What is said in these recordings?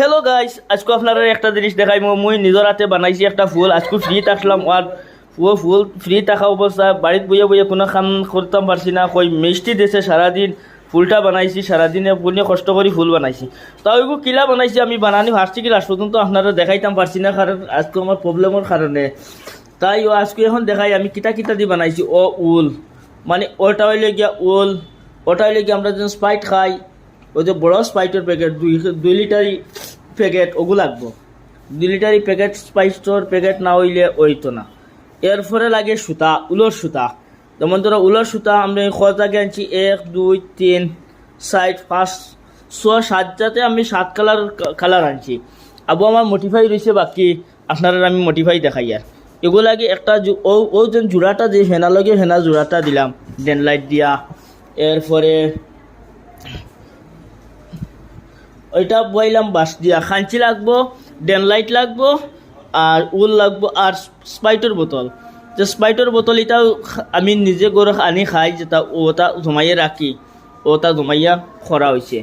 Hello guys, আজকে আপনারা একটা জিনিস দেখাই মুই নিজের হাতে বানাইছি একটা ফুল। আজকে ফ্রি থাকলাম আর ফুল ফ্রি থাকা অবস্থায় বাড়িতে বইয়ে বইয়ে কোনো কাম করতাম পারছি না। কই মিষ্টি দিয়েছে সারাদিন, ফুলটা বানাইছি সারাদিনে পুনে কষ্ট করে ফুল বানাইছি। তাও এগুলো কিলা বানাইছি আমি বানানি ভাবছি কি লাস্ট পর্যন্ত আপনারা দেখাইতাম পারছি না, কারণ আজকে আমার প্রবলেমের কারণে। তাই আজকে এখন দেখাই আমি কিতা কিতা দিয়ে বানাইছি। উল মানে ওটা হইলে গিয়া উল, ওটা হইলে গিয়ে আমরা যখন স্প্রাইট খাই, ওই যে বড় স্প্রাইটের প্যাকেট 2 লিটারি প্যাকেট ওগুলো লাগবো। 2 লিটারি প্যাকেট স্প্রাইটের প্যাকেট না হইলে ওইতো না। এরপরে লাগে সুতা, উলের সুতা। যেমন ধরো উলের সুতা আমি কত আগে আনছি 1 2 3 4 5 6 7 জাতে আমি 7 কালার আনছি। আবু আমার মোটিফাই রয়েছে বাকি, আপনারা আমি মোটিফাই দেখাই। আর এগুলো লাগে একটা ও যে জোড়াটা যে হেনা লাগে হেনা জোড়াটা দিলাম ডেন লাইট দিয়া। এরপরে ওইটা বইলাম বাস দিয়া। খাঞ্চি লাগবো, ডেন লাইট লাগবো, আর উল লাগবো, আর স্প্রাইটের বোতল। যে স্প্রাইটের বোতল এটাও আমি নিজে গরু আনি খাই, যেটা ওটা জমাইয়া রাখি, ওটা জমাইয়া খরা হয়েছে।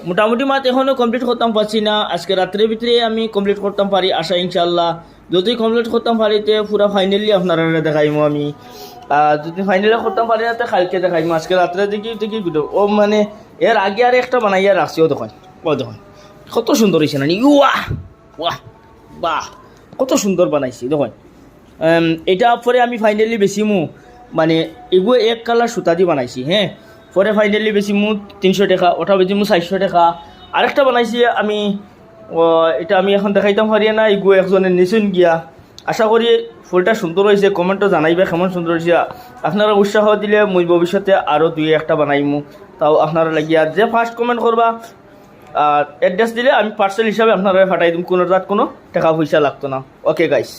মোটামুটি মাত এখনও কমপ্লিট করতাম পারছি না। আজকে রাত্রের ভিতরে আমি কমপ্লিট করতাম পারি আশা ইনশাল্লাহ। যদি কমপ্লিট করতাম পারি তে পুরা ফাইনালি আপনারা দেখাইমো আমি। যদি ফাইনালি করতাম পারি না তো কালকে দেখাইমো। আজকে রাত্রে দেখি ও মানে এর আগে আর একটা বানাইয়া রাখছি। ও দেখুন কত সুন্দর হয়েছে না? ওয়াহ ওয়াহ বাহ, কত সুন্দর বানাইছি দেখুন। এটা পরে আমি ফাইনালি বেশি মানে এগুলো 1 কালার সুতা দিয়ে বানাইছি। হ্যাঁ, পরে ফাইনালি বেশি 300 টাকা, ওটা বেশি 400 টাকা। আরেকটা বানাইছি আমি, এটা আমি এখন দেখাইতাম পারি না। এগুলো একজনের নিচুন গিয়া। আশা করি ফুলটা সুন্দর হয়েছে, কমেন্টও জানাইবে কেমন সুন্দর হয়েছে। আপনারা উৎসাহ দিলে মুই ভবিষ্যতে আরও 2-1টা বানাইমু। তাও আপনারা লাগিয়া যে ফার্স্ট কমেন্ট করবা আর অ্যাড্রেস দিলে আমি পার্সেল হিসাবে আপনারা পাঠাই দিম, কোনো টাকা পয়সা লাগতো না। Okay guys.